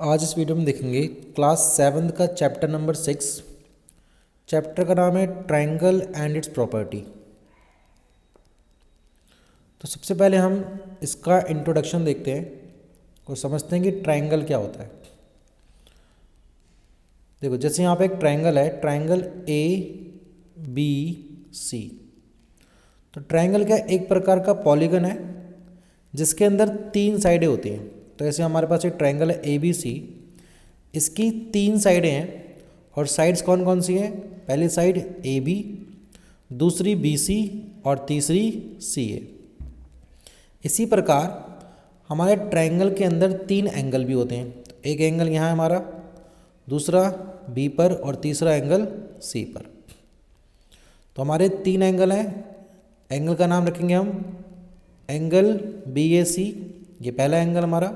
आज इस वीडियो में देखेंगे क्लास 7 का चैप्टर नंबर 6। चैप्टर का नाम है ट्रायंगल एंड इट्स प्रॉपर्टी। तो सबसे पहले हम इसका इंट्रोडक्शन देखते हैं और समझते हैं कि ट्रायंगल क्या होता है। देखो, जैसे यहाँ पे एक ट्रायंगल है, ट्रायंगल ए बी सी। तो ट्रायंगल क्या एक प्रकार का पॉलीगन है जिसके अंदर तीन साइडें होती हैं। तो ऐसे हमारे पास एक ट्रायंगल है ए बी सी, इसकी तीन साइडें हैं और साइड्स कौन कौन सी हैं? पहली साइड ए बी, दूसरी बी सी और तीसरी सी ए। इसी प्रकार हमारे ट्रायंगल के अंदर तीन एंगल भी होते हैं। तो एक एंगल यहाँ है हमारा, दूसरा बी पर और तीसरा एंगल सी पर। तो हमारे तीन एंगल हैं। एंगल का नाम रखेंगे हम एंगल बी ए सी, ये पहला एंगल हमारा।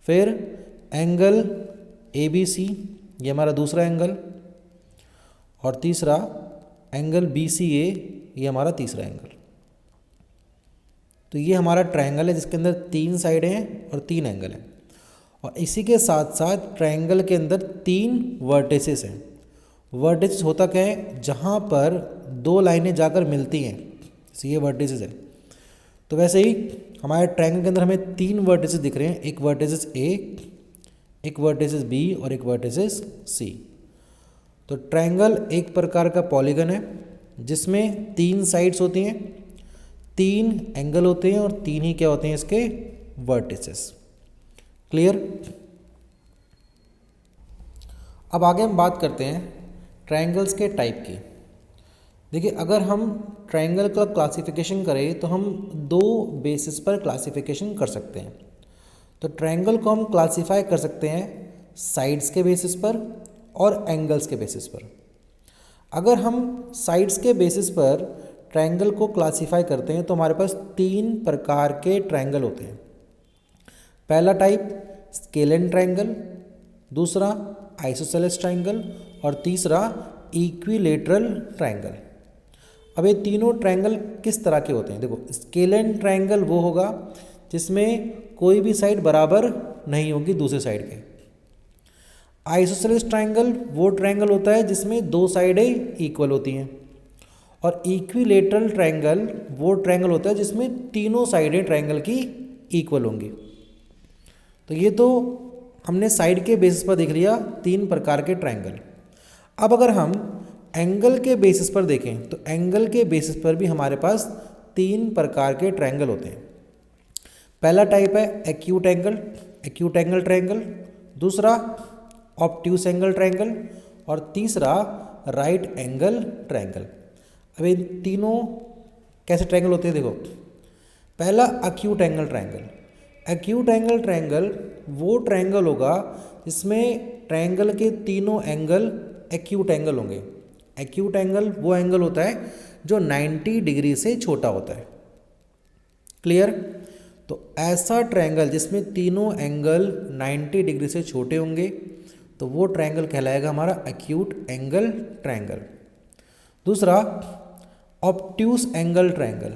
फिर एंगल ए बी सी, ये हमारा दूसरा एंगल। और तीसरा एंगल बी सी ए, ये हमारा तीसरा एंगल। तो ये हमारा ट्रायंगल है जिसके अंदर तीन साइडें हैं और तीन एंगल हैं। और इसी के साथ साथ ट्रायंगल के अंदर तीन वर्टिसेस हैं। वर्टिसेस होता क्या है? जहाँ पर दो लाइनें जाकर मिलती हैं, जैसे ये वर्टिसेस है। तो वैसे ही हमारे ट्रायंगल के अंदर हमें तीन वर्टिसेस दिख रहे हैं, एक वर्टिसेस ए, एक वर्टिसेस बी और एक वर्टिसेस सी। तो ट्रायंगल एक प्रकार का पॉलीगन है जिसमें तीन साइड्स होती हैं, तीन एंगल होते हैं और तीन ही क्या होते हैं इसके? वर्टिसेस। क्लियर? अब आगे हम बात करते हैं ट्रायंगल्स के टाइप की। देखिए, अगर हम ट्रायंगल का क्लासिफिकेशन करें तो हम दो बेसिस पर क्लासिफिकेशन कर सकते हैं। तो ट्रायंगल को हम क्लासिफाई कर सकते हैं साइड्स के बेसिस पर और एंगल्स के बेसिस पर। अगर हम साइड्स के बेसिस पर ट्रायंगल को क्लासिफाई करते हैं तो हमारे पास तीन प्रकार के ट्रायंगल होते हैं। पहला टाइप स्केलेन ट्रायंगल, दूसरा आइसोसेलेस ट्रायंगल और तीसरा इक्विलेटरल ट्रायंगल। अब ये तीनों ट्रायंगल किस तरह के होते हैं? देखो, स्केलेन ट्रायंगल वो होगा जिसमें कोई भी साइड बराबर नहीं होगी दूसरे साइड के। आइसोसेलेस ट्रायंगल वो ट्रायंगल होता है जिसमें दो साइडें इक्वल होती हैं। और इक्विलेटरल ट्रायंगल वो ट्रायंगल होता है जिसमें तीनों साइडें ट्रायंगल की इक्वल होंगी। तो ये तो हमने साइड के बेसिस पर देख लिया तीन प्रकार के ट्रायंगल। अब अगर हम एंगल के बेसिस पर देखें तो एंगल के बेसिस पर भी हमारे पास तीन प्रकार के ट्रायंगल होते हैं। पहला टाइप है acute angle, acute angle triangle, दूसरा ऑब्ट्यूस एंगल ट्रायंगल और तीसरा राइट एंगल ट्रायंगल। अब इन तीनों कैसे ट्रायंगल होते हैं? देखो, पहला acute angle triangle. Acute angle triangle वो ट्रायंगल होगा जिसमें ट्रायंगल के तीनों एंगल एक्यूट एंगल होंगे। एक्यूट एंगल वो एंगल होता है जो 90 डिग्री से छोटा होता है। क्लियर? तो ऐसा ट्रायंगल जिसमें तीनों एंगल 90 डिग्री से छोटे होंगे तो वो ट्रायंगल कहलाएगा हमारा एक्यूट एंगल ट्रायंगल। दूसरा obtuse angle triangle,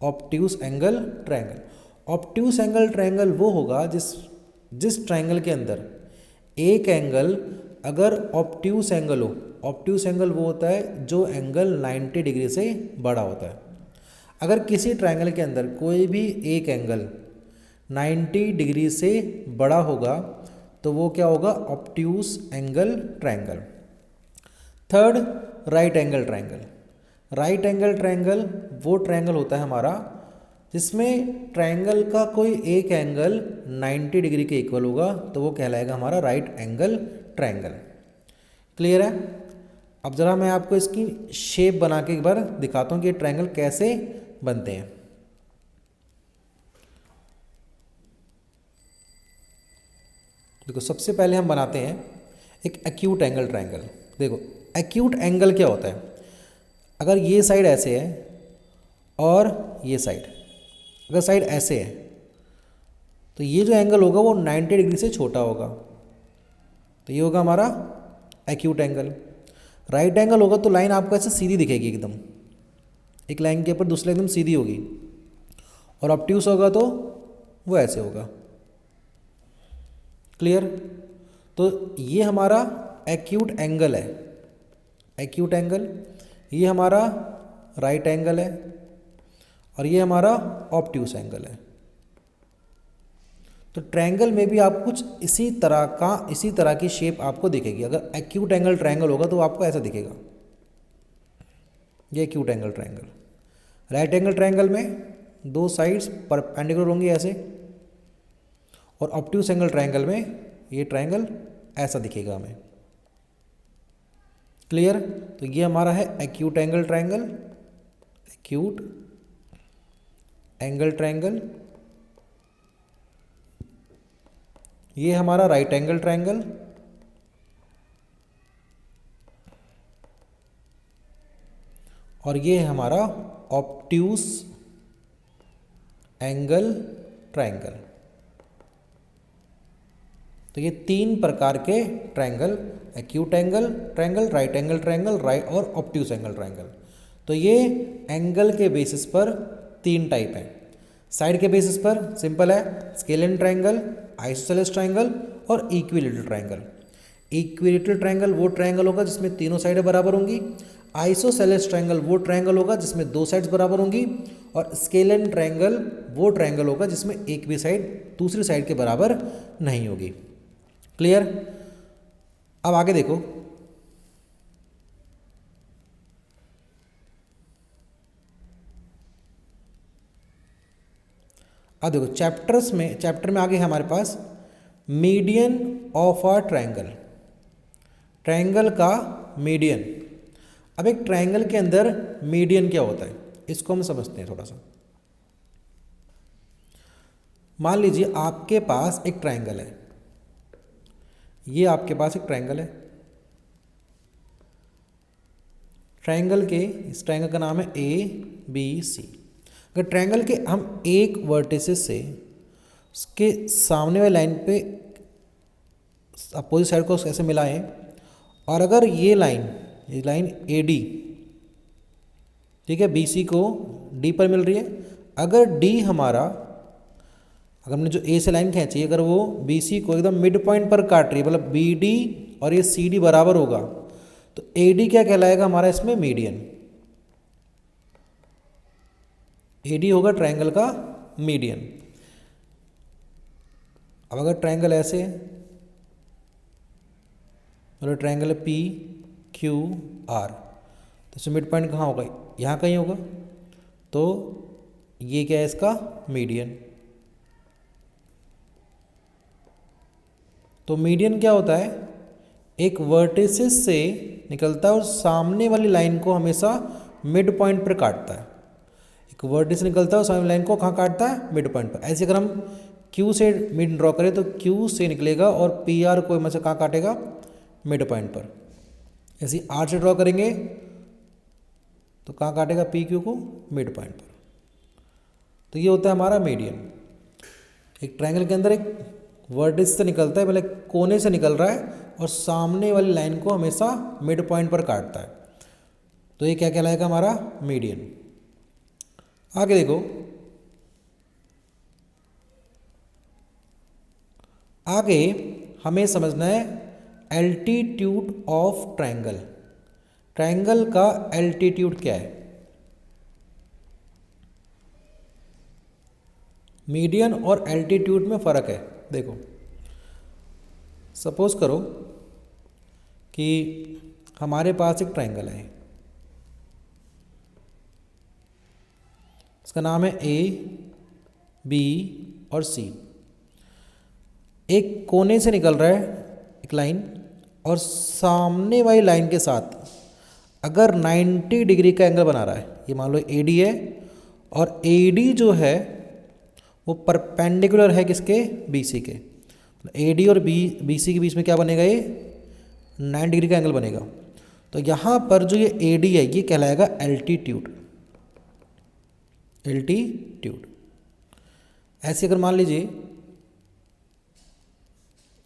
obtuse angle triangle. Obtuse angle triangle वो होगा जिस ट्रायंगल के अंदर एक एंगल अगर ऑब्ट्यूस एंगल हो, ऑब्ट्यूस एंगल वो होता है जो एंगल 90 डिग्री से बड़ा होता है। अगर किसी ट्रायंगल के अंदर कोई भी एक एंगल 90 डिग्री से बड़ा होगा तो वो क्या होगा? Obtuse angle triangle. Third, right angle triangle. Right angle triangle वो ट्रायंगल होता है हमारा जिसमें ट्रायंगल का कोई एक एंगल 90 डिग्री के इक्वल होगा तो वो कहलाएगा हमारा राइट एंगल ट्रायंगल। क्लियर है? अब ज़रा मैं आपको इसकी शेप बना के एक बार दिखाता हूँ कि ये ट्रायंगल कैसे बनते हैं। देखो, सबसे पहले हम बनाते हैं एक एक्यूट एंगल ट्रायंगल। देखो, एक्यूट एंगल क्या होता है? अगर ये साइड ऐसे है और ये साइड, अगर साइड ऐसे है तो ये जो एंगल होगा वो 90 डिग्री से छोटा होगा। तो ये होगा हमारा एक्यूट एंगल। राइट एंगल होगा तो लाइन आपको ऐसे सीधी दिखेगी एकदम, एक लाइन के ऊपर दूसरी एकदम सीधी होगी। और ऑब्ट्यूस होगा तो वो ऐसे होगा। क्लियर। तो ये हमारा एक्यूट एंगल है, एक्यूट एंगल, ये हमारा राइट एंगल है और ये हमारा ऑब्ट्यूस एंगल है। तो ट्रायंगल में भी आपको कुछ इसी तरह की शेप आपको दिखेगी। अगर एक्यूट एंगल ट्रायंगल होगा तो आपको ऐसा दिखेगा, ये acute angle triangle. Right angle triangle में दो साइड्स परपेंडिकुलर होंगी ऐसे, और ऑब्ट्यूस एंगल ट्रायंगल में ये ट्रायंगल ऐसा दिखेगा हमें। क्लियर। तो ये हमारा है acute angle triangle, acute angle triangle. ये हमारा राइट एंगल ट्रायंगल, और ये है हमारा ऑब्ट्यूस एंगल ट्रायंगल। तो ये तीन प्रकार के triangle, acute angle triangle, right angle triangle, right और ऑब्ट्यूस एंगल ट्रायंगल। तो ये एंगल के बेसिस पर तीन टाइप है। साइड के बेसिस पर सिंपल है, स्केलिन ट्रायंगल, आइसोसेलेस ट्रायंगल और इक्विलेटरल ट्रायंगल। इक्विलेटरल ट्रायंगल वो ट्रायंगल होगा जिसमें तीनों साइडें बराबर होंगी। आइसोसेलेस ट्रायंगल वो ट्रायंगल होगा जिसमें दो साइड्स बराबर होंगी। और स्केलिन ट्रायंगल वो ट्रायंगल होगा जिसमें एक भी साइड दूसरी साइड के बराबर नहीं होगी। क्लियर। अब आगे देखो, अब देखो चैप्टर में आगे है हमारे पास median of a triangle, triangle का मीडियन। अब एक ट्रायंगल के अंदर मीडियन क्या होता है, इसको हम समझते हैं थोड़ा सा। मान लीजिए आपके पास एक ट्रायंगल है, ये आपके पास एक ट्रायंगल है। ट्रायंगल के, इस ट्रायंगल का नाम है ए बी सी। अगर ट्रायंगल के हम एक वर्टिसेस से उसके सामने वाली लाइन पे अपोजिट साइड को ऐसे मिलाएं, और अगर ये लाइन ए डी, ठीक है, बी सी को डी पर मिल रही है। अगर डी हमारा, अगर हमने जो ए से लाइन खींची, अगर वो बी सी को एकदम मिड पॉइंट पर काट रही है, मतलब बी डी और ये सी डी बराबर होगा, तो ए डी क्या कहलाएगा हमारा इसमें, मीडियन। ए डी होगा ट्रायंगल का मीडियन। अब अगर ट्रायंगल ऐसे है, मतलब ट्रायंगल है पी क्यू आर, तो इसमें मिड पॉइंट कहाँ होगा, यहाँ कहीं होगा। तो ये क्या है इसका मीडियन। तो मीडियन क्या होता है, एक वर्टिसेस से निकलता है और सामने वाली लाइन को हमेशा मिड पॉइंट पर काटता है। एक वर्टिस निकलता है और सामने लाइन को कहाँ काटता है, मिड पॉइंट पर। ऐसे अगर हम क्यू से मिड ड्रॉ करें तो क्यू से निकलेगा और पी आर को हमेशा कहाँ काटेगा, मिड पॉइंट पर। ऐसे आर से ड्रॉ करेंगे तो कहाँ काटेगा, पी क्यू को मिड पॉइंट पर। तो ये होता है हमारा मीडियन। एक ट्रायंगल के अंदर एक वर्टिस से निकलता है, मतलब कोने से निकल रहा है और सामने वाली लाइन को हमेशा मिड पॉइंट पर काटता है, तो ये क्या कहलाएगा हमारा मीडियन। आगे देखो, आगे हमें समझना है एल्टीट्यूड ऑफ ट्रायंगल। ट्रायंगल का एल्टीट्यूड क्या है। मीडियन और एल्टीट्यूड में फ़र्क है। देखो, सपोज करो कि हमारे पास एक ट्रायंगल है, इसका नाम है ए बी और सी। एक कोने से निकल रहा है एक लाइन, और सामने वाली लाइन के साथ अगर 90 डिग्री का एंगल बना रहा है, ये मान लो ए डी है, और ए डी जो है वो परपेंडिकुलर है किसके, बी सी के। ए डी और बी सी के बीच में क्या बनेगा, ये 90 डिग्री का एंगल बनेगा। तो यहाँ पर जो ये ए डी है ये कहलाएगा एल्टीट्यूड, एल्टीट्यूड। ऐसे अगर मान लीजिए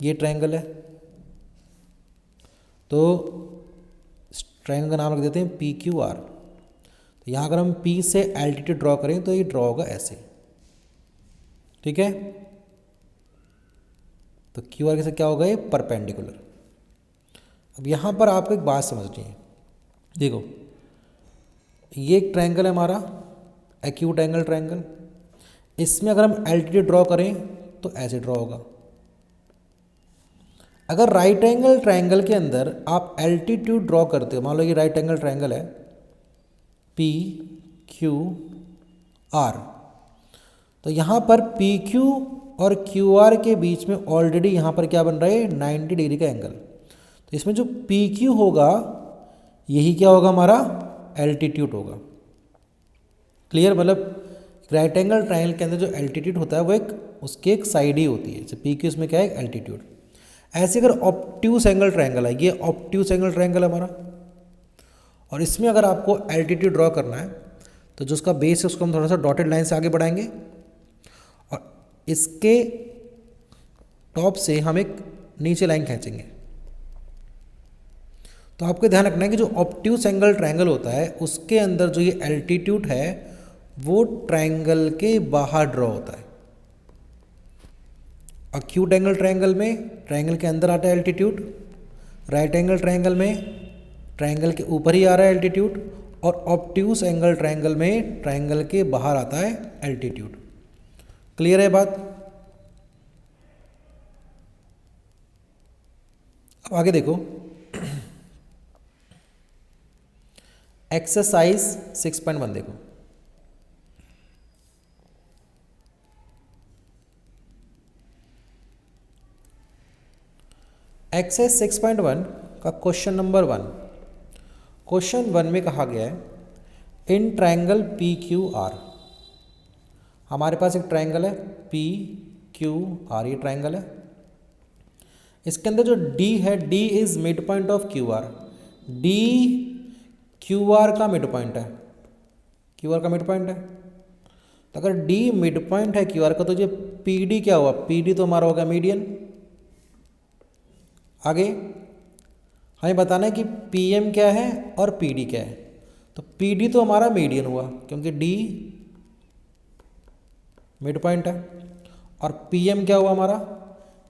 ये ट्रायंगल है, तो ट्रायंगल का नाम रख देते हैं पी क्यू आर। तो यहाँ अगर हम पी से एल्टीट्यूड ड्रॉ करें तो ये ड्रॉ होगा ऐसे, ठीक है। तो क्यू आर के साथ क्या होगा, ये परपेंडिकुलर। अब यहाँ पर आपको एक बात समझनी है, देखो ये एक ट्रायंगल है हमारा, एक्यूट एंगल ट्रायंगल। इसमें अगर हम एल्टीट्यूड ड्रॉ करें तो ऐसे ड्रॉ होगा। अगर राइट एंगल ट्रायंगल के अंदर आप एल्टीट्यूड ड्रॉ करते हो, मान लो ये राइट एंगल ट्रायंगल है पी क्यू आर, तो यहाँ पर पी क्यू और क्यू आर के बीच में ऑलरेडी यहाँ पर क्या बन रहा है, 90 डिग्री का एंगल। तो इसमें जो पी क्यू होगा यही क्या होगा, हमारा एल्टीट्यूड होगा। क्लियर, मतलब राइट एंगल ट्रायंगल के अंदर जो एल्टीट्यूड होता है वो एक उसकी एक साइड ही होती है, जैसे पी क्यू इसमें क्या है, एल्टीट्यूड। ऐसे अगर ऑब्ट्यूज एंगल ट्रायंगल है, ये ऑब्ट्यूज एंगल ट्रायंगल है हमारा, और इसमें अगर आपको एल्टीट्यूड ड्रॉ करना है तो जो उसका बेस है उसको हम थोड़ा सा डॉटेड लाइन से आगे बढ़ाएंगे, और इसके टॉप से हम एक नीचे लाइन खींचेंगे। तो आपको ध्यान रखना है कि जो ऑब्ट्यूज एंगल ट्रायंगल होता है उसके अंदर जो ये एल्टीट्यूड है वो ट्रायंगल के बाहर ड्रॉ होता है। एक्यूट एंगल ट्रायंगल में ट्रायंगल के अंदर आता है एल्टीट्यूड, राइट एंगल ट्रायंगल में ट्रायंगल के ऊपर ही आ रहा है एल्टीट्यूड, और ऑब्ट्यूज एंगल ट्रायंगल में ट्रायंगल के बाहर आता है एल्टीट्यूड। क्लियर है बात? अब आगे देखो, एक्सरसाइज 6.1 देखो। एक्सरसाइज 6.1 का क्वेश्चन नंबर 1, क्वेश्चन 1 में कहा गया है in triangle P Q R, हमारे पास एक ट्रायंगल है पी क्यू आर, ये ट्रायंगल है। इसके अंदर जो D है, D is mid point of Q R, D Q R का मिड पॉइंट है, क्यू आर का मिड पॉइंट है। तो अगर D मिड पॉइंट है क्यू आर का तो ये PD क्या हुआ, PD तो हमारा होगा मीडियन। आगे हमें बताना है कि PM क्या है और PD क्या है। तो PD तो हमारा मीडियन हुआ क्योंकि D मिड पॉइंट है, और PM क्या हुआ हमारा,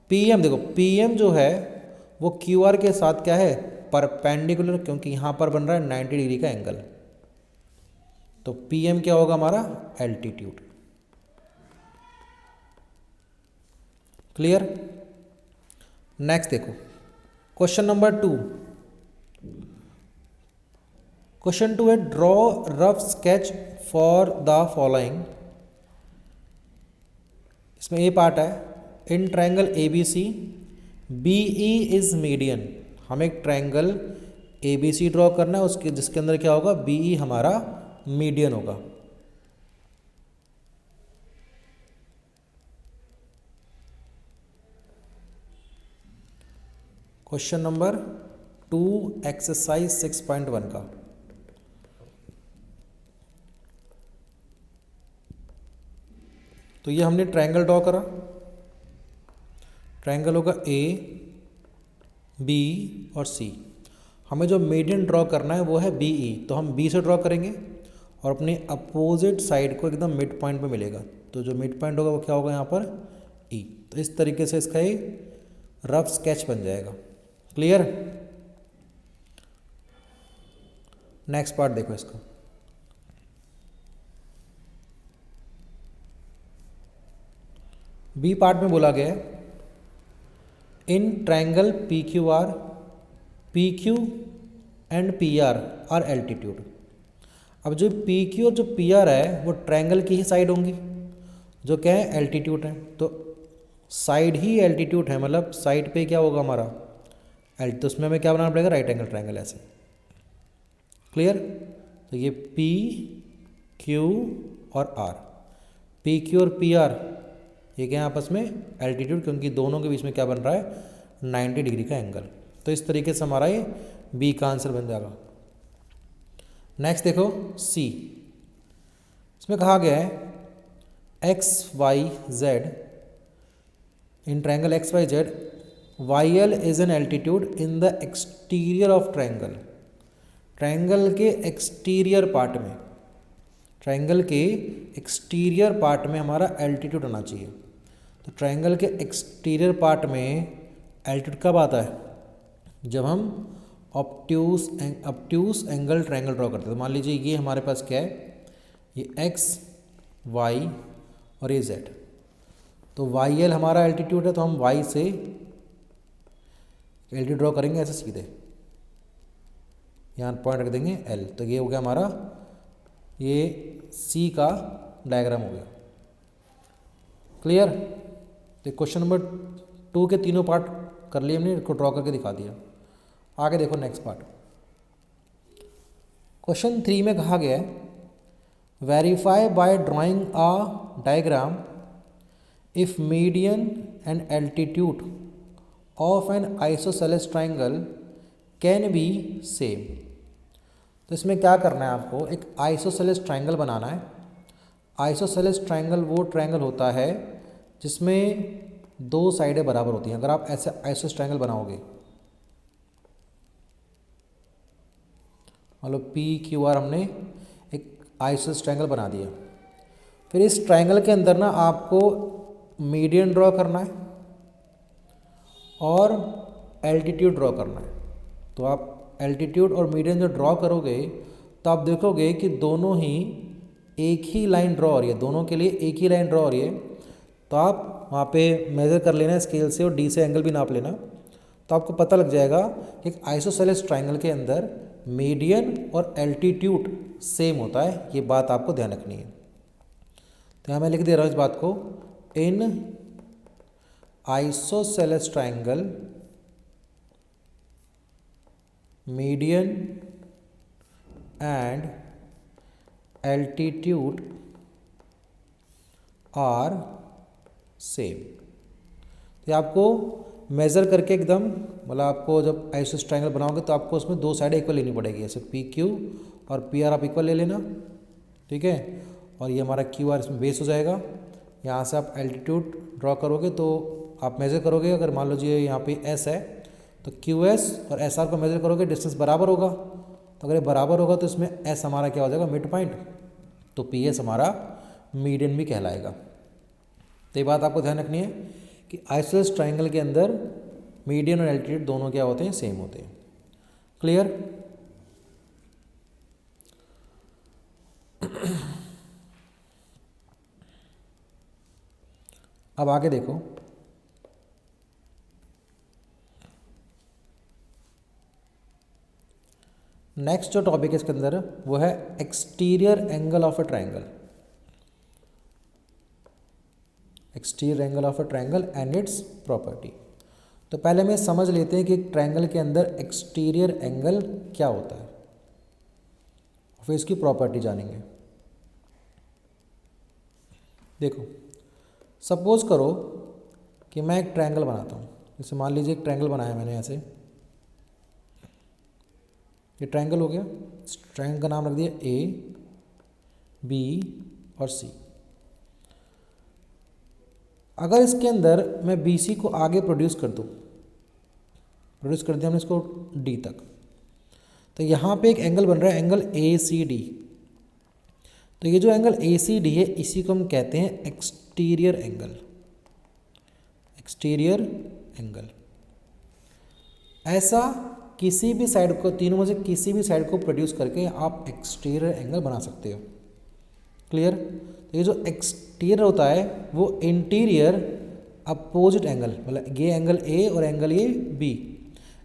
PM देखो PM जो है वो QR के साथ क्या है, परपेंडिकुलर, क्योंकि यहाँ पर बन रहा है 90 डिग्री का एंगल। तो PM क्या होगा हमारा, एल्टीट्यूड। क्लियर? नेक्स्ट देखो क्वेश्चन नंबर 2, क्वेश्चन 2 है draw rough sketch for the following. इसमें ए पार्ट है in triangle ABC BE is median. हमें एक ट्रायंगल ABC ड्रॉ करना है उसके जिसके अंदर क्या होगा, BE हमारा मीडियन होगा। क्वेश्चन नंबर 2 एक्सरसाइज 6.1 का, तो ये हमने ट्रायंगल ड्रॉ करा, ट्रायंगल होगा A B और C। हमें जो मीडियन ड्रॉ करना है वो है BE, तो हम B से ड्रॉ करेंगे और अपने अपोजिट साइड को एकदम मिड पॉइंट पे मिलेगा। तो जो मिड पॉइंट होगा वो क्या होगा यहाँ पर, E। तो इस तरीके से इसका एक रफ स्केच बन जाएगा। क्लियर? नेक्स्ट पार्ट देखो इसका, बी पार्ट में बोला गया है in triangle PQR PQ and PR are altitude. अब जो PQ और जो PR है वो ट्रायंगल की ही साइड होंगी, जो क्या है, एल्टीट्यूड है। तो साइड ही एल्टीट्यूड है, मतलब साइड पे क्या होगा हमारा तो उसमें हमें क्या बनाना पड़ेगा, राइट एंगल ट्रायंगल ऐसे। क्लियर? तो ये PQ और R, PQ और PR ये क्या है आपस में, एल्टीट्यूड, क्योंकि दोनों के बीच में क्या बन रहा है, 90 डिग्री का एंगल। तो इस तरीके से हमारा ये बी का आंसर बन जाएगा। नेक्स्ट देखो C, इसमें कहा गया है XYZ in triangle XYZ YL is an altitude in the exterior of triangle. Triangle के एक्सटीरियर पार्ट में, ट्रायंगल के एक्सटीरियर पार्ट में हमारा एल्टीट्यूड होना चाहिए। तो ट्रायंगल के एक्सटीरियर पार्ट में एल्टीट्यूड कब आता है? जब हम ऑब्ट्यूस एंगल ट्रायंगल ड्रॉ करते हैं। तो मान लीजिए ये हमारे पास क्या है, ये एक्स वाई और ये जेड। तो वाई एल हमारा एल्टीट्यूड है, तो हम वाई से एल्टीट्यूड ड्रॉ करेंगे ऐसे सीधे, यहाँ पॉइंट रख देंगे एल। तो ये हो गया हमारा, ये सी का डायग्राम हो गया। क्लियर? तो क्वेश्चन नंबर 2 के तीनों पार्ट कर लिए हमने, इसको ड्रॉ करके दिखा दिया। आगे देखो नेक्स्ट पार्ट। क्वेश्चन 3 में कहा गया है verify by drawing a diagram if median and altitude of an isosceles triangle can be same. तो इसमें क्या करना है आपको, एक आइसोसेलेस ट्राइंगल बनाना है। आइसोसेलेस ट्राइंगल वो ट्राइंगल होता है जिसमें दो साइडें बराबर होती हैं। अगर आप ऐसे आइसोसेलेस ट्राइंगल बनाओगे, मतलब पी क्यू आर, हमने एक आइसोसेलेस ट्राइंगल बना दिया। फिर इस ट्राइंगल के अंदर ना आपको मीडियन ड्रॉ करना है और एल्टीट्यूड ड्रॉ करना है। तो आप एल्टीट्यूड और मीडियन जो ड्रॉ करोगे तो आप देखोगे कि दोनों ही एक ही लाइन ड्रॉ हो रही है, दोनों के लिए एक ही लाइन ड्रॉ हो रही है। तो आप वहाँ पे मेज़र कर लेना स्केल से और डी से एंगल भी नाप लेना, तो आपको पता लग जाएगा कि एक आइसोसेलेस ट्राइंगल के अंदर मीडियन और एल्टीट्यूड सेम होता है। ये बात आपको ध्यान रखनी है। तो यहाँ मैं लिख दे रहा हूँ इस बात को, in isosceles triangle median and altitude are same. तो आपको मेज़र करके एकदम, मतलब आपको जब आइसोसेलेस ट्राइंगल बनाओगे तो आपको उसमें दो साइड इक्वल लेनी पड़ेगी। जैसे पी क्यू और पी आर आप इक्वल ले लेना, ठीक है। और ये हमारा क्यू आर इसमें बेस हो जाएगा। यहाँ से आप एल्टीट्यूड ड्रॉ करोगे तो आप मेज़र करोगे, अगर मान लीजिए यहाँ पे एस है तो क्यू एस और एस आर को मेज़र करोगे, डिस्टेंस बराबर होगा। तो अगर ये बराबर होगा तो इसमें एस हमारा क्या हो जाएगा, मिड पॉइंट। तो पी एस हमारा मीडियन भी कहलाएगा। तो ये बात आपको ध्यान रखनी है कि आइसोसेलेस ट्राइंगल के अंदर मीडियन और एल्टीट्यूड दोनों क्या होते हैं, सेम होते हैं। क्लियर? अब आगे देखो, नेक्स्ट जो टॉपिक है इसके अंदर वो है exterior angle of a triangle. Exterior angle of a triangle and it's property. तो पहले में समझ लेते हैं कि एक ट्राइंगल के अंदर एक्सटीरियर एंगल क्या होता है, फिर इसकी प्रॉपर्टी जानेंगे। देखो, सपोज करो कि मैं एक ट्राइंगल बनाता हूँ। जैसे मान लीजिए एक ट्राइंगल बनाया मैंने ऐसे, ये ट्राइंगल हो गया। इस ट्राइंगल का नाम रख दिया ए, बी और सी। अगर इसके अंदर मैं बी सी को आगे प्रोड्यूस कर दूँ, प्रोड्यूस कर दिया हमने इसको डी तक, तो यहाँ पे एक एंगल बन रहा है, एंगल ए सी डी। तो ये जो एंगल ए सी डी है इसी को हम कहते हैं एक्सटीरियर एंगल। एक्सटीरियर एंगल ऐसा किसी भी साइड को, तीनों में से किसी भी साइड को प्रोड्यूस करके आप एक्सटीरियर एंगल बना सकते हो। क्लियर? तो ये जो एक्सटीरियर होता है वो इंटीरियर अपोजिट एंगल, मतलब ये एंगल ए और एंगल ये बी,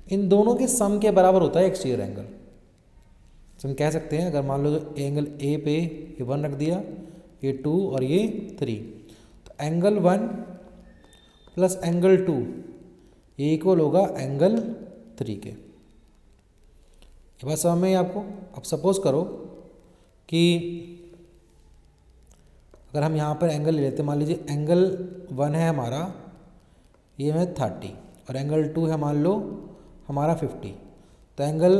इन दोनों के सम के बराबर होता है एक्सटीरियर एंगल। तो हम कह सकते हैं, अगर मान लो एंगल ए पे ये 1 रख दिया, ये 2 और ये 3, तो एंगल 1 प्लस एंगल 2 ये इक्वल होगा एंगल 3 के। ये बात समझ में आपको? अब सपोज करो कि अगर हम यहाँ पर एंगल ले लेते हैं, मान लीजिए एंगल 1 है हमारा, ये है 30 और एंगल 2 है मान लो हमारा 50। तो एंगल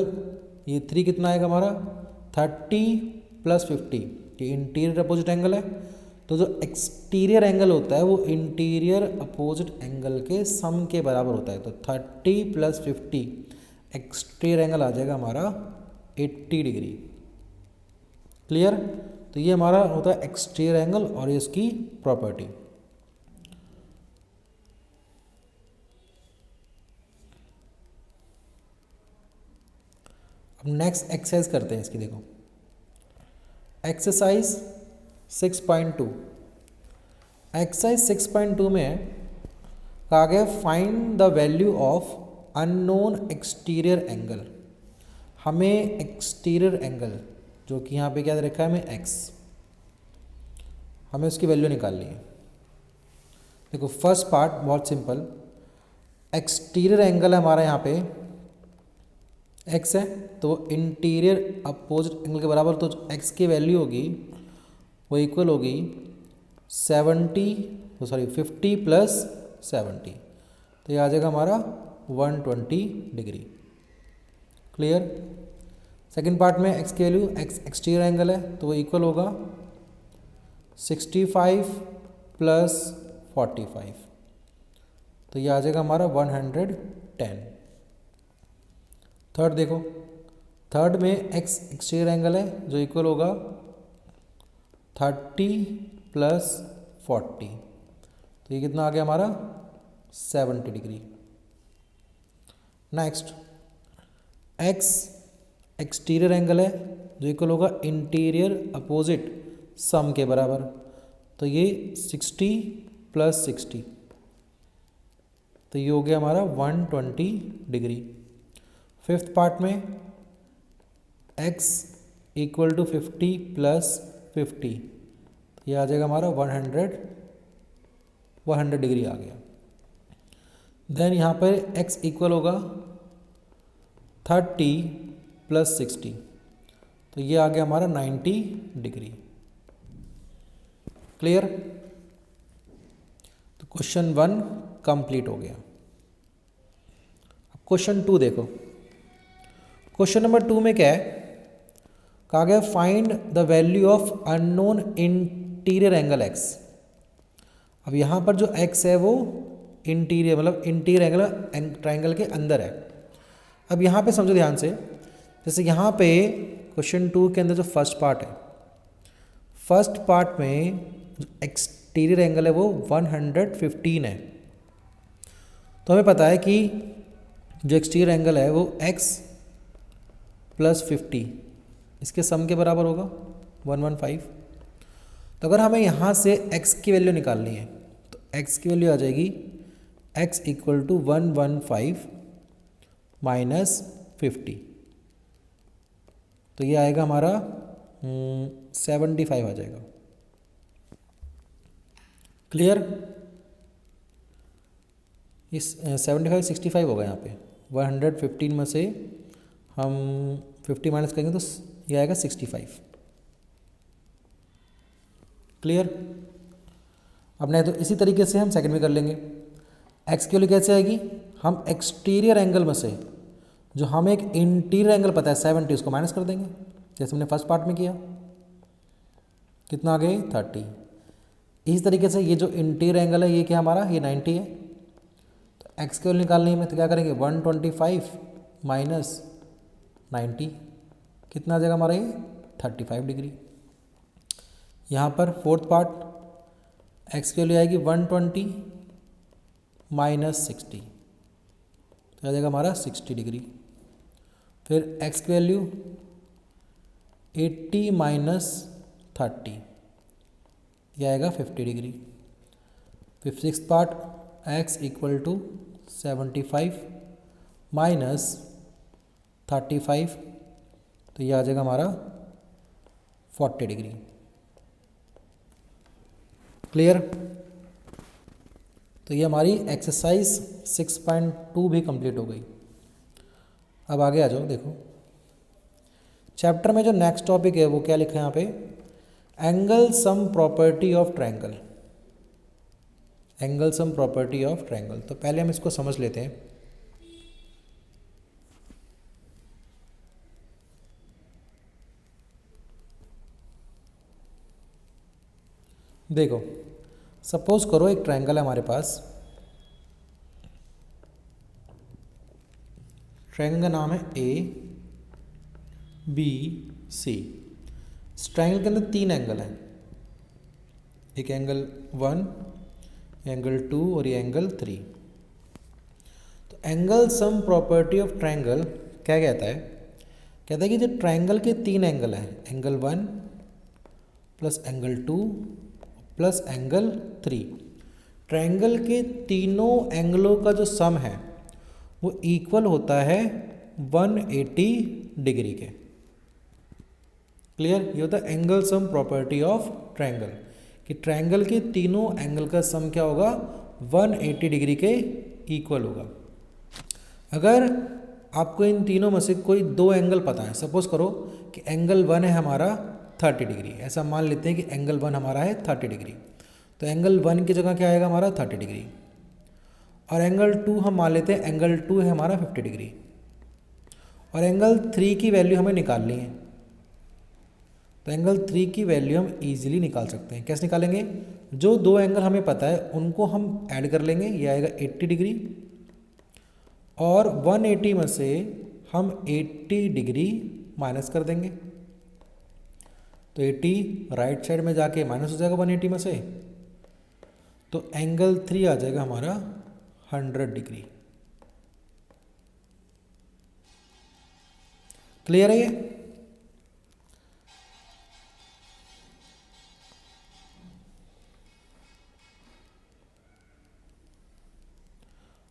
ये 3 कितना आएगा हमारा, 30 प्लस 50, ये इंटीरियर अपोजिट एंगल है। तो जो एक्सटीरियर एंगल होता है वो इंटीरियर अपोजिट एंगल के सम के बराबर होता है। तो 30 प्लस 50 एक्सटीरियर एंगल आ जाएगा हमारा 80 डिग्री। क्लियर? तो ये हमारा होता है एक्सटीरियर एंगल और इसकी प्रॉपर्टी। नेक्स्ट एक्सरसाइज करते हैं इसकी। देखो एक्सरसाइज 6.2, एक्सरसाइज 6.2 में कहा गया find the value of unknown exterior angle. हमें एक्सटीरियर एंगल जो कि यहाँ पे क्या रखा है हमें एक्स, हमें उसकी वैल्यू निकालनी है। देखो फर्स्ट पार्ट बहुत सिंपल, एक्सटीरियर एंगल है हमारा यहाँ पे एक्स है, तो इंटीरियर अपोजिट एंगल के बराबर, तो एक्स की वैल्यू होगी वो इक्वल होगी 50 प्लस 70, तो ये आ जाएगा हमारा 120 डिग्री। क्लियर। सेकंड पार्ट में एक्स की वैल्यू, एक्स एक्सटीरियर एंगल है तो वो इक्वल होगा 65 प्लस 45, तो ये आ जाएगा हमारा 110। थर्ड देखो, थर्ड में एक्स एक्सटीरियर एंगल है जो इक्वल होगा 30 प्लस 40, तो ये कितना आ गया हमारा 70 degree. Next x exterior angle है जो इक्वल होगा इंटीरियर अपोजिट सम के बराबर, तो ये 60 प्लस 60, तो ये हो गया हमारा 120 डिग्री। फिफ्थ पार्ट में x इक्वल टू 50 प्लस 50, ये आ जाएगा हमारा 100 डिग्री आ गया। देन यहाँ पर x इक्वल होगा 30 प्लस 60, तो ये आ गया हमारा 90 डिग्री। क्लियर। तो क्वेश्चन 1 कंप्लीट हो गया। अब क्वेश्चन 2 देखो। क्वेश्चन नंबर 2 में क्या है, कहा गया find the value of unknown interior angle x। अब यहाँ पर जो x है वो इंटीरियर मतलब इंटीरियर एंगल ट्राइंगल के अंदर है। अब यहाँ पे समझो ध्यान से, जैसे यहाँ पे क्वेश्चन 2 के अंदर जो फर्स्ट पार्ट है, फर्स्ट पार्ट में जो एक्सटीरियर एंगल है वो 115 है, तो हमें पता है कि जो एक्सटीरियर एंगल है वो x प्लस 50 इसके सम के बराबर होगा 115। तो अगर हमें यहाँ से x की वैल्यू निकालनी है तो x की वैल्यू आ जाएगी x इक्वल टू 115 माइनस 50, तो ये आएगा हमारा 75 आ जाएगा। क्लियर। इस 75 65 होगा यहाँ पे, 115 में से हम 50 माइनस करेंगे तो ये आएगा 65। क्लियर। अब नहीं तो इसी तरीके से हम सेकंड में कर लेंगे। एक्स की वैल्यू कैसे आएगी, हम एक्सटीरियर एंगल में से जो हमें एक इंटीरियर एंगल पता है 70 उसको माइनस कर देंगे, जैसे हमने फर्स्ट पार्ट में किया। कितना आ गया 30। इसी तरीके से ये जो इंटीरियर एंगल है ये क्या हमारा, ये 90 है, तो एक्स की वैल्यू निकालनी है तो क्या करेंगे 125 माइनस 90, कितना आ जाएगा हमारा ये 35 डिग्री। यहाँ पर फोर्थ पार्ट एक्स की वैल्यू आएगी 120 माइनस 60, तो आ जाएगा हमारा 60 डिग्री। फिर एक्स की वैल्यू 80 माइनस 30, यह आएगा 50 डिग्री। फिर six part x equal to 75 minus 35, तो ये आ जाएगा हमारा 40 डिग्री। क्लियर। तो ये हमारी एक्सरसाइज 6.2 भी कंप्लीट हो गई। अब आगे आ जाओ। देखो चैप्टर में जो नेक्स्ट टॉपिक है वो क्या लिखा है यहाँ पे, angle sum property of triangle. Angle sum property of triangle, तो पहले हम इसको समझ लेते हैं। देखो सपोज करो एक ट्रायंगल है हमारे पास, ट्रायंगल का नाम है ए बी सी। इस ट्रायंगल के अंदर 3 एंगल हैं, एक एंगल 1, एंगल 2 और ये एंगल 3। तो angle sum property of triangle क्या कहता है कहता है कि जो ट्रायंगल के 3 एंगल हैं, angle 1 plus angle 2 plus angle 3, triangle के तीनों एंगलों का जो सम है वो इक्वल होता है 180 डिग्री के। क्लियर? ये होता है angle sum property of triangle, कि ट्रायंगल के तीनों एंगल का सम क्या होगा, 180 डिग्री के इक्वल होगा। अगर आपको इन तीनों में से कोई 2 एंगल पता है, सपोज करो कि एंगल 1 है हमारा 30 डिग्री, ऐसा मान लेते हैं कि एंगल 1 हमारा है 30 डिग्री, तो एंगल 1 की जगह क्या आएगा हमारा 30 डिग्री, और एंगल 2 हम मान लेते हैं एंगल 2 है हमारा 50 डिग्री, और एंगल 3 की वैल्यू हमें निकालनी है। तो एंगल 3 की वैल्यू हम इजीली निकाल सकते हैं। कैसे निकालेंगे? जो 2 एंगल हमें पता है उनको हम ऐड कर लेंगे, ये आएगा 80 डिग्री, और 180 में से हम 80 डिग्री माइनस कर देंगे, तो 80 राइट साइड में जाके माइनस हो जाएगा 180 में से, तो एंगल 3 आ जाएगा हमारा 100 डिग्री। क्लियर है ये?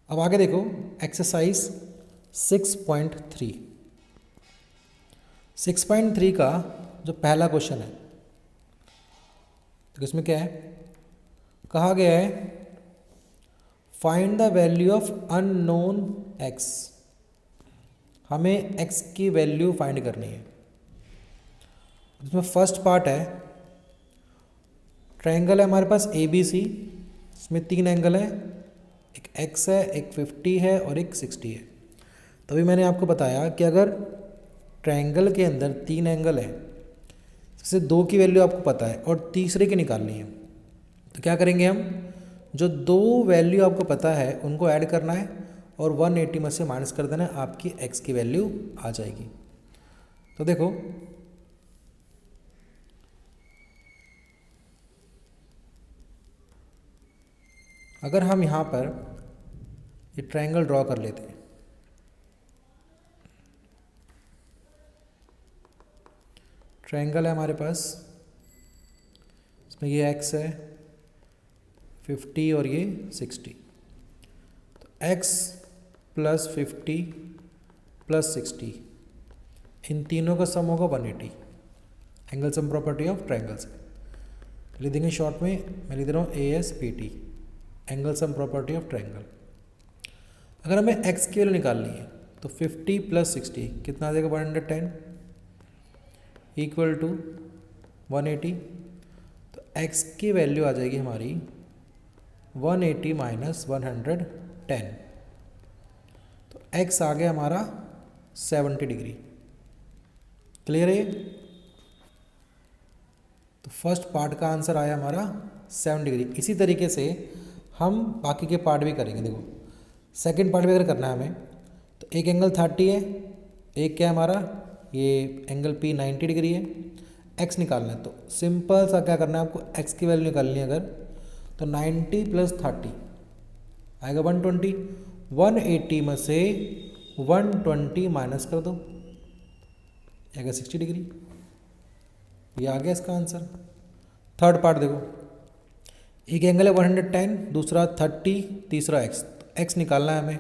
अब आगे देखो एक्सरसाइज 6.3। 6.3 का जो पहला क्वेश्चन है, तो इसमें क्या है, कहा गया है find the value of unknown x। हमें x की वैल्यू फाइंड करनी है। इसमें फर्स्ट पार्ट है, ट्रायंगल है हमारे पास ABC, इसमें 3 एंगल है, एक x है, एक 50 है और एक 60 है। तभी मैंने आपको बताया कि अगर ट्रायंगल के अंदर 3 एंगल है, इससे 2 की वैल्यू आपको पता है और तीसरे की निकालनी है, तो क्या करेंगे हम, जो 2 वैल्यू आपको पता है उनको ऐड करना है और 180 में से माइनस कर देना है, आपकी x की वैल्यू आ जाएगी। तो देखो अगर हम यहाँ पर ये ट्रायंगल ड्रॉ कर लेते हैं, ट्रायंगल है हमारे पास, इसमें ये x है 50 और ये 60, तो x प्लस 50 प्लस 60 इन तीनों का सम होगा 180, angle sum property of triangle से। तो लिख देंगे शॉर्ट में, मैं लिख दे रहा हूँ ASPT, angle sum property of triangle. अगर हमें x की वैल्यू निकालनी है तो 50 प्लस 60 कितना आ जाएगा, 110 इक्वल टू 180, तो x की वैल्यू आ जाएगी हमारी 180 माइनस 110, तो x आ गया हमारा 70 डिग्री। क्लियर है? तो फर्स्ट पार्ट का आंसर आया हमारा 7 डिग्री। इसी तरीके से हम बाकी के पार्ट भी करेंगे। देखो सेकंड पार्ट भी अगर करना है हमें, तो एक एंगल 30 है, एक क्या है हमारा ये एंगल P 90 डिग्री है, x निकालना है। तो सिंपल सा क्या करना है आपको, x की वैल्यू निकालनी है अगर, तो 90 प्लस 30 आएगा 120, 180 में से 120 माइनस कर दो, आएगा 60 डिग्री। ये आ गया इसका आंसर। थर्ड पार्ट देखो, एक एंगल है 110, दूसरा 30, तीसरा x, तो x निकालना है हमें।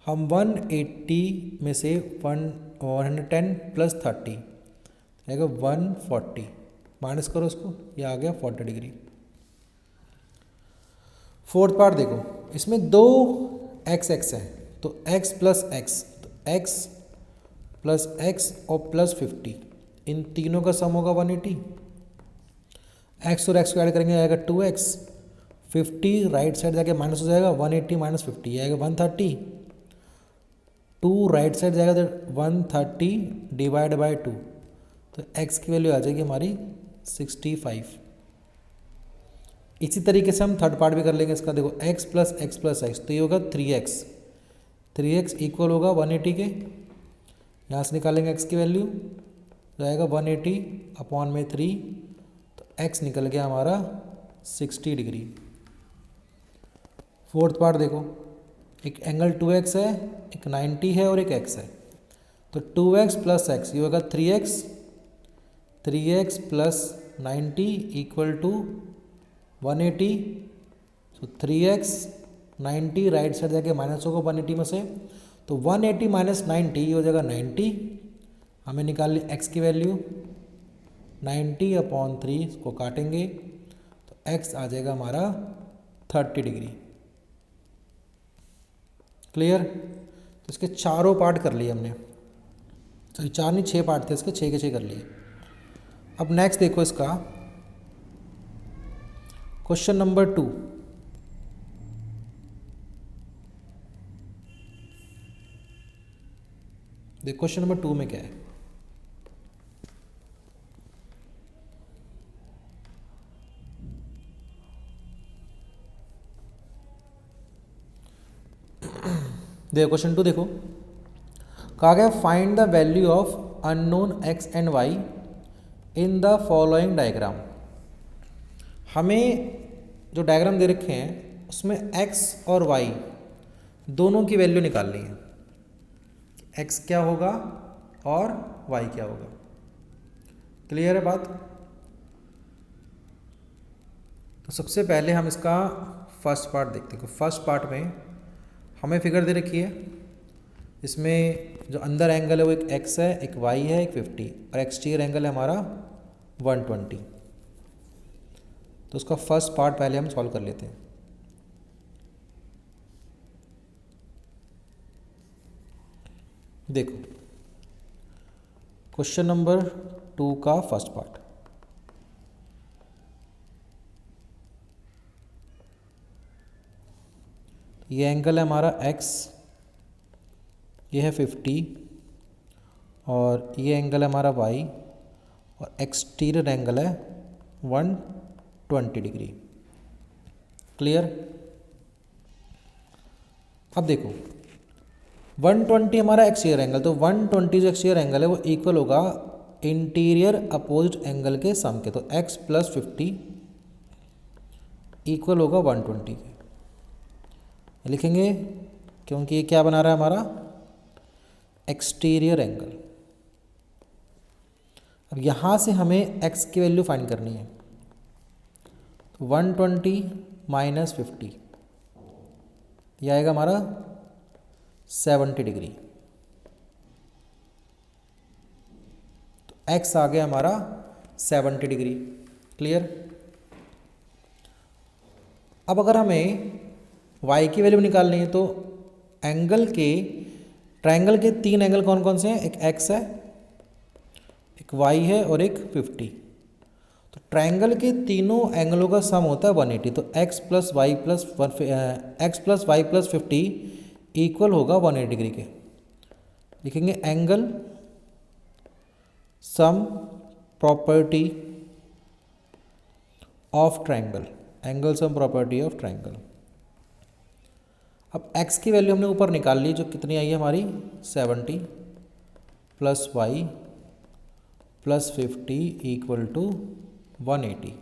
हम 180 में से 110 प्लस 30 आएगा 140, माइनस करो उसको, ये आ गया 40 डिग्री। फोर्थ पार्ट देखो, इसमें 2 x है, तो x प्लस x, तो x प्लस x और प्लस 50 इन तीनों का सम होगा 180, x और x को ऐड करेंगे आएगा 2x, 50 राइट साइड जाके माइनस हो जाएगा, 180 माइनस 50 आएगा 130, 2 राइट साइड जाएगा तो 130 डिवाइड बाय 2, तो x की वैल्यू आ जाएगी हमारी 65। इसी तरीके से हम थर्ड पार्ट भी कर लेंगे इसका। देखो x plus x plus x, तो ये होगा 3x, 3x इक्वल होगा 180 के, यहाँ से निकालेंगे x की वैल्यू, जाएगा 180 अपॉन में 3, तो x निकल गया हमारा 60 डिग्री। फोर्थ पार्ट देखो, एक एंगल 2x है, एक 90 है और एक x है, तो 2x प्लस एक्स ये होगा 3x, 3x plus 90 equal to 180। तो 3x 90 राइट साइड जाके माइनस होगा 180 में से, तो 180 माइनस 90 ये हो जाएगा 90। हमें निकालनी x की वैल्यू 90/3, इसको काटेंगे तो x आ जाएगा हमारा 30 डिग्री। क्लियर। तो इसके चारों पार्ट कर लिए हमने, सॉरी 4 नहीं 6 पार्ट थे इसके, 6 के 6 कर लिए। अब नेक्स्ट देखो इसका क्वेश्चन नंबर 2। देखो क्वेश्चन नंबर 2 में क्या है। देखो क्वेश्चन 2 देखो, कहा गया find the value of unknown x and y in the following diagram. हमें जो डायग्राम दे रखे हैं उसमें x और y दोनों की वैल्यू निकालनी है, x क्या होगा और y क्या होगा। क्लियर है बात। तो सबसे पहले हम इसका फर्स्ट पार्ट देखते हैं। फर्स्ट पार्ट में हमें फिगर दे रखी है, इसमें जो अंदर एंगल है वो एक x है, एक y है, एक 50 और एक्सटीरियर एंगल है हमारा 120। तो उसका फर्स्ट पार्ट पहले हम सॉल्व कर लेते हैं। देखो क्वेश्चन नंबर 2 का फर्स्ट पार्ट, ये एंगल है हमारा x, ये है 50 और ये एंगल है हमारा y और एक्सटीरियर एंगल है 120 डिग्री। क्लियर। अब देखो 120 हमारा एक्सटीरियर एंगल, तो 120 जो एक्सटीरियर एंगल है वो इक्वल होगा इंटीरियर अपोजिट एंगल के सम के। तो x प्लस 50 इक्वल होगा 120 के, लिखेंगे क्योंकि ये क्या बना रहा है हमारा एक्सटीरियर एंगल। अब यहाँ से हमें x की वैल्यू फाइंड करनी है, तो 120 माइनस 50 ये आएगा हमारा 70 डिग्री। तो x आ गया हमारा 70 डिग्री। क्लियर। अब अगर हमें y की वैल्यू निकालनी है तो एंगल के ट्रायंगल के 3 एंगल कौन कौन से हैं, एक x है, एक y है और एक 50। तो ट्रायंगल के तीनों एंगलों का सम होता है 180। तो x plus y plus 50 equal होगा 180 डिग्री के। लिखेंगे angle sum property of triangle, angle sum property of triangle. अब x की वैल्यू हमने ऊपर निकाल ली, जो कितनी आई है हमारी 70 plus y plus 50 equal to 180।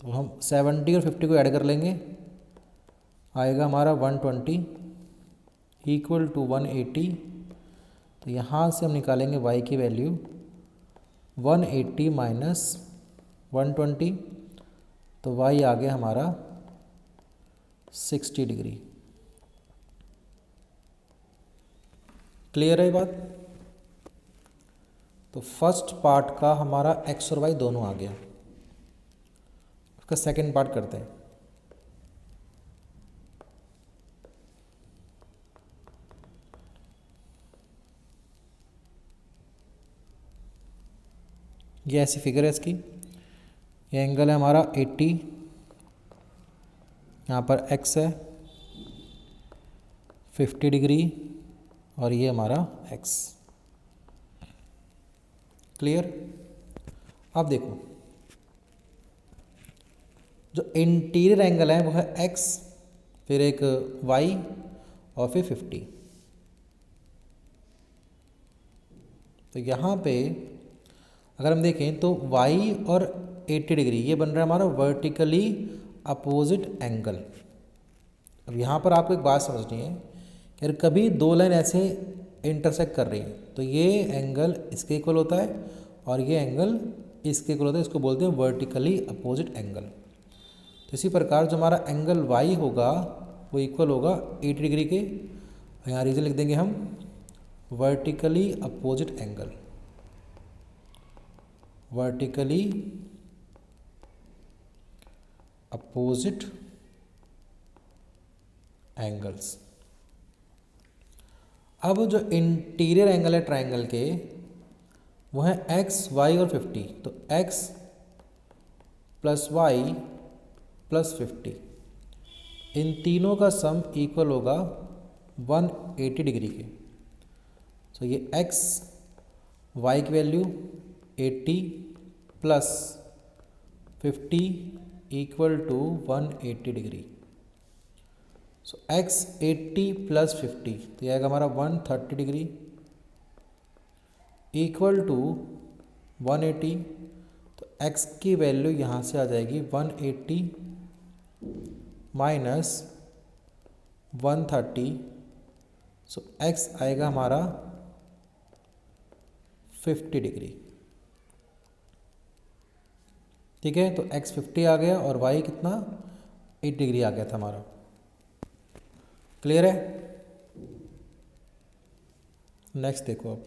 तो हम 70 और 50 को ऐड कर लेंगे, आएगा हमारा 120 इक्वल टू 180। तो यहाँ से हम निकालेंगे y की वैल्यू 180 माइनस 120, तो y आ गया हमारा 60 डिग्री। क्लियर है बात। तो फर्स्ट पार्ट का हमारा x और y दोनों आ गया। उसका सेकंड पार्ट करते हैं। ये ऐसी फिगर है इसकी, ये एंगल है हमारा 80, यहाँ पर x है 50 डिग्री और ये हमारा x। क्लियर। अब देखो जो इंटीरियर एंगल है वो है x, फिर एक y और फिर 50। तो यहाँ पे अगर हम देखें तो y और 80 डिग्री ये बन रहा है हमारा वर्टिकली अपोजिट एंगल। अब यहाँ पर आपको एक बात समझनी है यार कभी दो लाइन ऐसे इंटरसेक्ट कर रही है तो ये एंगल इसके इक्वल होता है और ये एंगल इसके इक्वल होता है, इसको बोलते हैं वर्टिकली अपोजिट एंगल। तो इसी प्रकार जो हमारा एंगल वाई होगा वो इक्वल होगा 80 डिग्री के, यहाँ रीजन लिख देंगे हम vertically opposite angle, vertically opposite angles. अब जो इंटीरियर एंगल है ट्रायंगल के वो है एक्स वाई और 50, तो एक्स प्लस वाई प्लस 50, इन तीनों का सम इक्वल होगा 180 डिग्री के। तो ये एक्स वाई की value 80 plus 50 equal to 180 degree. So x 80 plus 50 तो यह आएगा हमारा 130 डिग्री इक्वल टू 180। तो x की वैल्यू यहाँ से आ जाएगी 180 माइनस 130। सो x आएगा हमारा 50 डिग्री। ठीक है, तो x 50 आ गया और y कितना 8 डिग्री आ गया था हमारा। क्लियर है? नेक्स्ट देखो अब,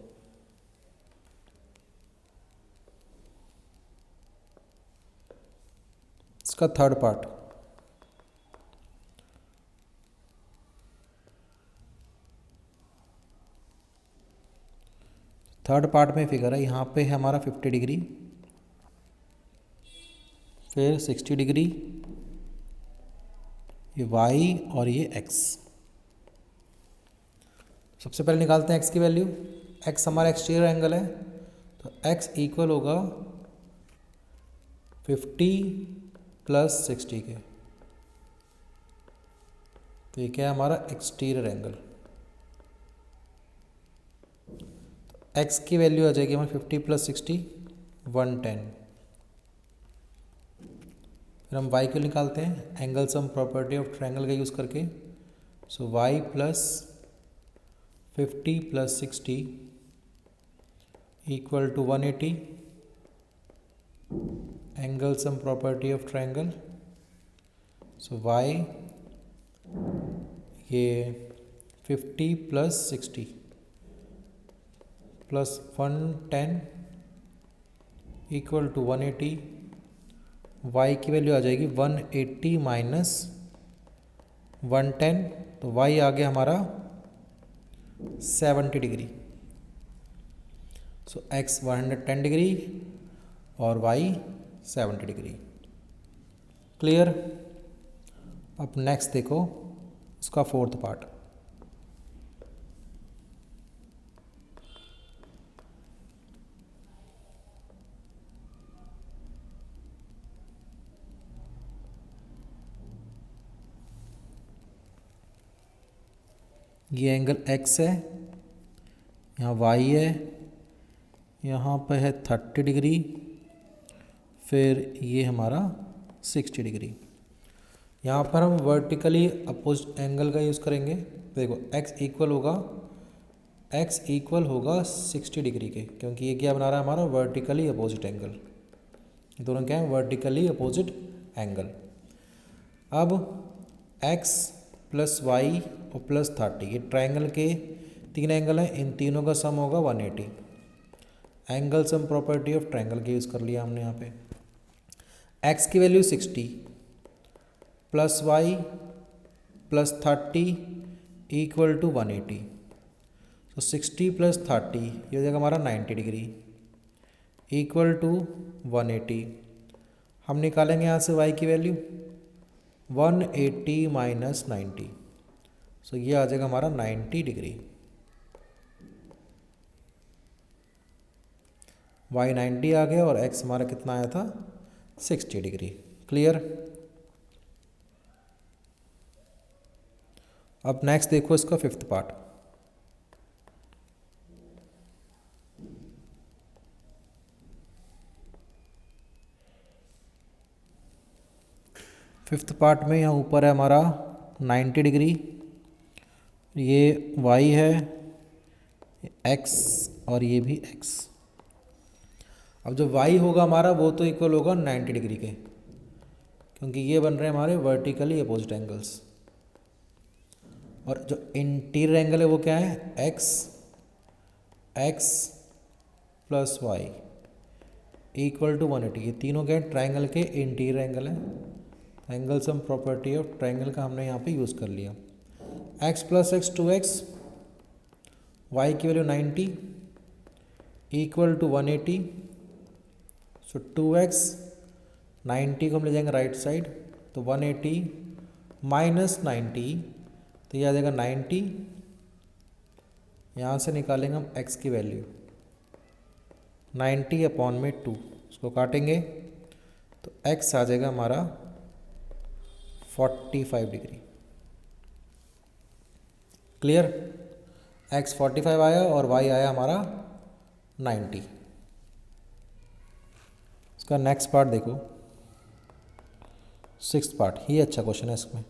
इसका थर्ड पार्ट। थर्ड पार्ट में फिगर है, यहाँ पे है हमारा 50 डिग्री, फिर 60 डिग्री, ये y और ये x। सबसे पहले निकालते हैं x की वैल्यू। x हमारा एक्सटीरियर एंगल है, तो x इक्वल होगा 50 प्लस 60 के, तो ये क्या है हमारा एक्सटीरियर एंगल। तो x की वैल्यू आ जाएगी हमारी 50 प्लस 60 110। फिर हम y को निकालते हैं angle sum property of triangle का यूज़ करके। So y plus 50 plus 60 equal to 180, angle sum property of triangle. So y ये 50 plus 60 plus 110 equal to 180, y की वैल्यू आ जाएगी 180 माइनस 110, तो y आ गया हमारा 70 डिग्री। सो x 110 डिग्री और y 70 डिग्री। क्लियर? अब नेक्स्ट देखो उसका फोर्थ पार्ट। ये एंगल x है, यहाँ y है, यहाँ पे है 30 डिग्री, फिर ये हमारा 60 डिग्री। यहाँ पर हम वर्टिकली अपोजिट एंगल का यूज़ करेंगे। देखो x इक्वल होगा 60 डिग्री के, क्योंकि ये क्या बना रहा है हमारा वर्टिकली अपोजिट एंगल। ये दोनों क्या है वर्टिकली अपोजिट एंगल। अब x प्लस वाई और प्लस 30, ये ट्रायंगल के तीन एंगल हैं, इन तीनों का सम होगा 180। Angle sum property of triangle के यूज़ कर लिया हमने यहाँ पे। x की value 60 plus y plus 30 equal to 180। तो 60 प्लस 30 ये हो जाएगा हमारा 90 डिग्री इक्वल टू 180। हम निकालेंगे यहाँ से y की वैल्यू 180 माइनस 90, सो ये आ जाएगा हमारा 90 डिग्री। y 90 आ गया और x हमारा कितना आया था 60 डिग्री। क्लियर? अब नेक्स्ट देखो इसका फिफ्थ पार्ट। फिफ्थ पार्ट में यहाँ ऊपर है हमारा 90 डिग्री, ये y है, x और ये भी x। अब जो y होगा हमारा वो तो इक्वल होगा 90 डिग्री के, क्योंकि ये बन रहे हैं हमारे वर्टिकली अपोजिट एंगल्स। और जो इंटीरियर एंगल है वो क्या है, x plus y equal to 180। ये तीनों क्या है, ट्राइंगल के इंटीरियर एंगल है। Angle sum property of triangle का हमने यहाँ पे यूज़ कर लिया। x plus x 2x, y की value 90 equal to 180। So 2x 90 को हम ले जाएंगे राइट साइड, तो 180 माइनस 90, तो ये आ जाएगा 90। यहाँ से निकालेंगे हम x की वैल्यू 90 अपॉन में 2, उसको काटेंगे तो x आ जाएगा हमारा 45 डिग्री। क्लियर, x 45 आया और y आया हमारा 90। इसका नेक्स्ट पार्ट देखो, 6th पार्ट, ये अच्छा क्वेश्चन है इसमें।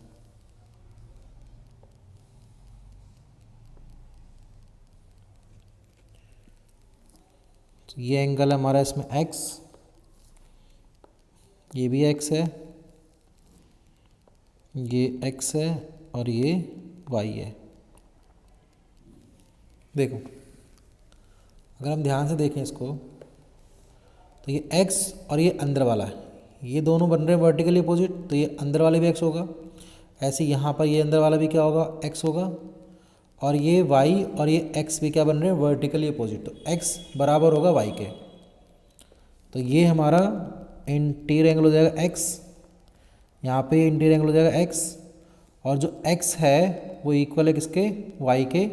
तो ये एंगल है हमारा इसमें x, ये भी x है, ये x है और ये y है। देखो अगर हम ध्यान से देखें इसको, तो ये x और ये अंदर वाला है, ये दोनों बन रहे हैं वर्टिकली अपोजिट, तो ये अंदर वाले भी x होगा। ऐसे यहाँ पर ये अंदर वाला भी क्या होगा, x होगा। और ये y और ये x भी क्या बन रहे हैं, वर्टिकली अपोजिट, तो x बराबर होगा y के। तो ये हमारा इंटीरियर एंगल हो जाएगा x, यहाँ पे इंटीरियर एंगल हो जाएगा x, और जो x है वो इक्वल है किसके, y के,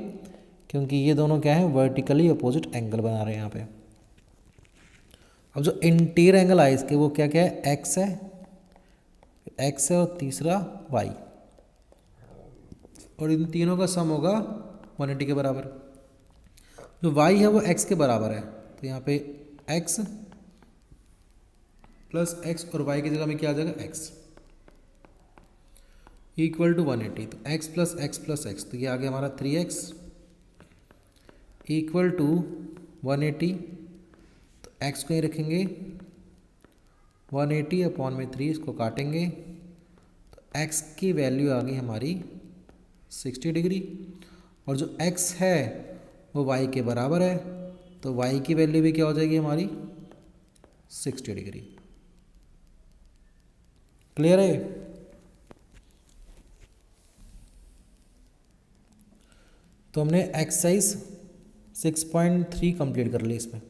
क्योंकि ये दोनों क्या है, वर्टिकली अपोजिट एंगल बना रहे हैं यहाँ पे। अब जो इंटीरियर एंगल आए इसके वो क्या क्या है, x है और तीसरा y, और इन तीनों का सम होगा 180 के बराबर। जो y है वो x के बराबर है, तो यहाँ पे x प्लस एक्स और y की जगह में क्या आ जाएगा, x इक्वल टू 180। तो x प्लस एक्स, तो ये आ गया हमारा 3x इक्वल टू 180। तो x को ही रखेंगे 180 अपॉन में 3, इसको काटेंगे तो x की वैल्यू आ गई हमारी 60 डिग्री, और जो x है वो y के बराबर है, तो y की वैल्यू भी क्या हो जाएगी हमारी 60 डिग्री। क्लियर है। तो हमने एक्सरसाइज 6.3 कंप्लीट कर ली इसमें।